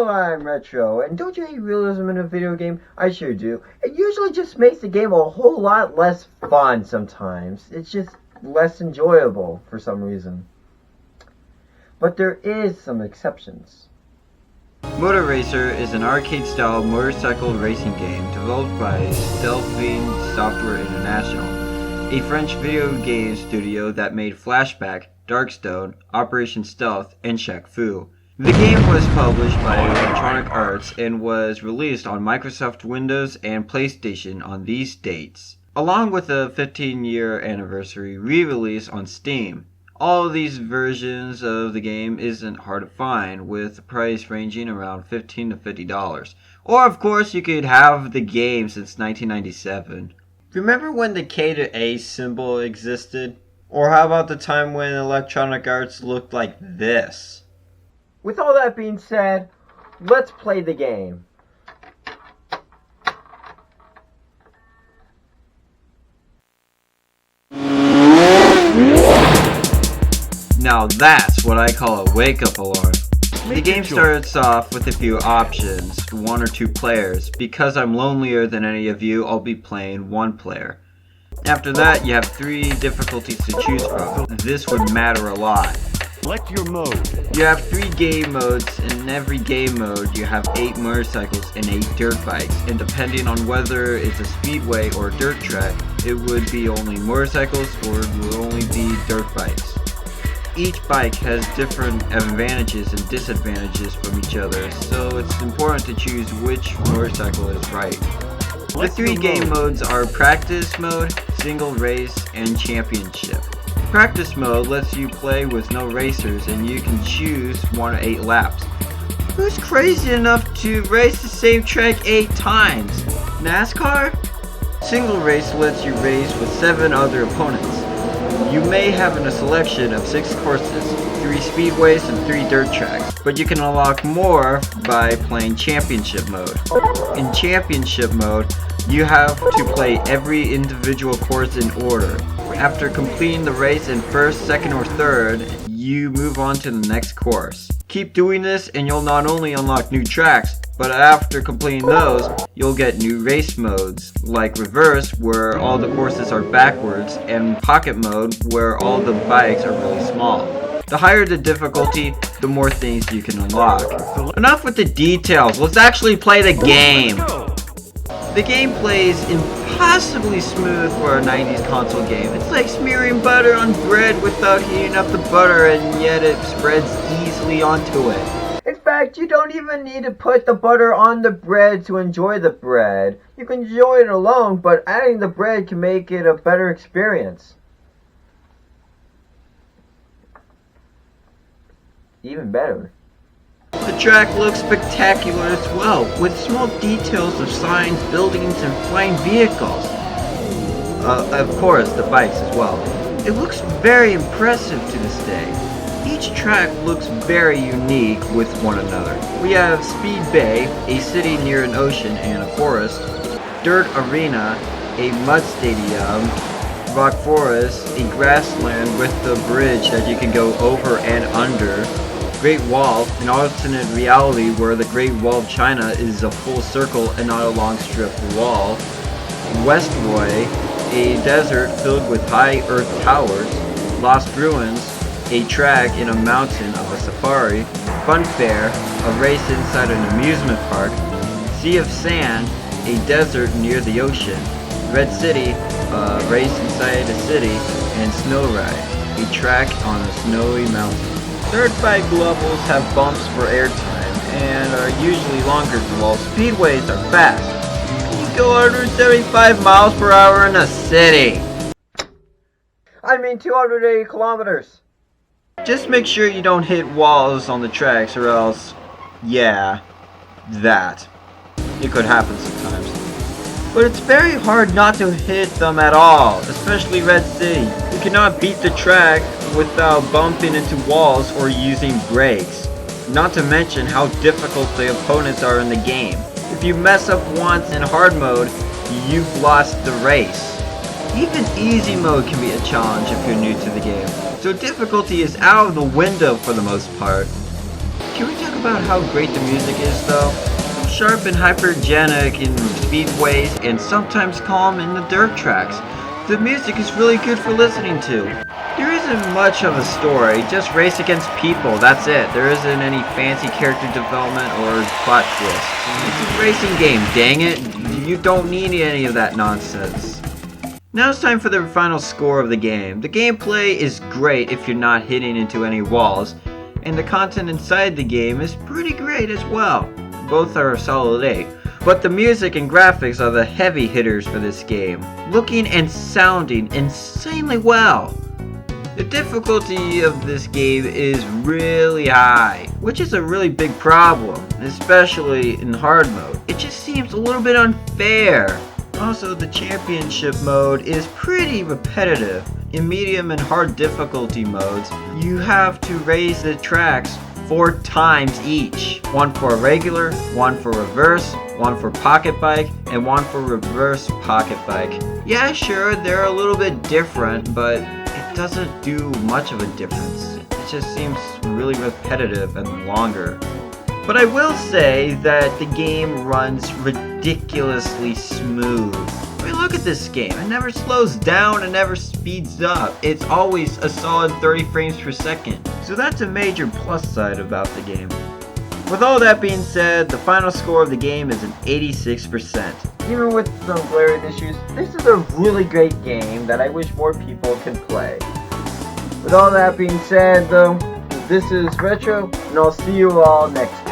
Hello, I'm Retro, and don't you hate realism in a video game? I sure do. It usually just makes the game a whole lot less fun sometimes. It's just less enjoyable for some reason. But there is some exceptions. Moto Racer is an arcade-style motorcycle racing game developed by Delphine Software International, a French video game studio that made Flashback, Darkstone, Operation Stealth, and Shaq Fu. The game was published by Electronic Arts and was released on Microsoft Windows and PlayStation on these dates, along with a 15-year anniversary re-release on Steam. All of these versions of the game isn't hard to find, with the price ranging around $15 to $50. Or of course you could have the game since 1997. Remember when the K to A symbol existed? Or how about the time when Electronic Arts looked like this? With all that being said, let's play the game. Now that's what I call a wake-up alarm. The game starts off with a few options, 1 or 2 players. Because I'm lonelier than any of you, I'll be playing 1 player. After that, you have 3 difficulties to choose from. This would matter a lot. Select your mode. You have 3 game modes, and in every game mode you have 8 motorcycles and 8 dirt bikes, and depending on whether it's a speedway or a dirt track, it would be only motorcycles or it would only be dirt bikes. Each bike has different advantages and disadvantages from each other, so it's important to choose which motorcycle is right. The 3 game modes are Practice Mode, Single Race, and Championship. Practice Mode lets you play with no racers and you can choose 1 to 8 laps. Who's crazy enough to race the same track 8 times? NASCAR? Single Race lets you race with 7 other opponents. You may have a selection of 6 courses, 3 speedways and 3 dirt tracks, but you can unlock more by playing Championship Mode. In Championship Mode, you have to play every individual course in order. After completing the race in 1st, 2nd, or 3rd, you move on to the next course. Keep doing this and you'll not only unlock new tracks, but after completing those, you'll get new race modes, like Reverse, where all the courses are backwards, and Pocket Mode, where all the bikes are really small. The higher the difficulty, the more things you can unlock. Enough with the details, let's actually play the game! The game plays impossibly smooth for a 90s console game. It's like smearing butter on bread without heating up the butter, and yet it spreads easily onto it. In fact, you don't even need to put the butter on the bread to enjoy the bread. You can enjoy it alone, but adding the bread can make it a better experience. Even better. The track looks spectacular as well, with small details of signs, buildings, and flying vehicles. Of course, the bikes as well. It looks very impressive to this day. Each track looks very unique with one another. We have Speed Bay, a city near an ocean and a forest, Dirt Arena, a mud stadium, Rock Forest, a grassland with a bridge that you can go over and under, Great Wall, an alternate reality where the Great Wall of China is a full circle and not a long strip wall, Westroy, a desert filled with high earth towers, Lost Ruins, a track in a mountain of a safari, Funfair, a race inside an amusement park, Sea of Sand, a desert near the ocean, Red City, a race inside a city, and Snow Ride, a track on a snowy mountain. Dirt bike levels have bumps for airtime and are usually longer while speedways are fast. You go 175 miles per hour in a city. I mean 280 kilometers. Just make sure you don't hit walls on the tracks or else, yeah, that. It could happen sometimes. But it's very hard not to hit them at all, especially Red City. You cannot beat the track without bumping into walls or using brakes. Not to mention how difficult the opponents are in the game. If you mess up once in hard mode, you've lost the race. Even easy mode can be a challenge if you're new to the game, so difficulty is out of the window for the most part. Can we talk about how great the music is, though? Sharp and hypergenic in speedways and sometimes calm in the dirt tracks. The music is really good for listening to. There isn't much of a story, just race against people, that's it. There isn't any fancy character development or plot twists. It's a racing game, dang it. You don't need any of that nonsense. Now it's time for the final score of the game. The gameplay is great if you're not hitting into any walls, and the content inside the game is pretty great as well. Both are a solid 8. But the music and graphics are the heavy hitters for this game, looking and sounding insanely well. The difficulty of this game is really high, which is a really big problem, especially in hard mode. It just seems a little bit unfair. Also, the championship mode is pretty repetitive. In medium and hard difficulty modes, you have to race the tracks 4 times each. One for a regular, one for reverse, one for pocket bike, and one for reverse pocket bike. Yeah, sure, they're a little bit different, but it doesn't do much of a difference. It just seems really repetitive and longer. But I will say that the game runs ridiculously smooth. I mean, look at this game. It never slows down and never speeds up. It's always a solid 30 frames per second. So that's a major plus side about the game. With all that being said, the final score of the game is an 86%. Even with some glaring issues, this is a really great game that I wish more people could play. With all that being said, though, this is Retro, and I'll see you all next time.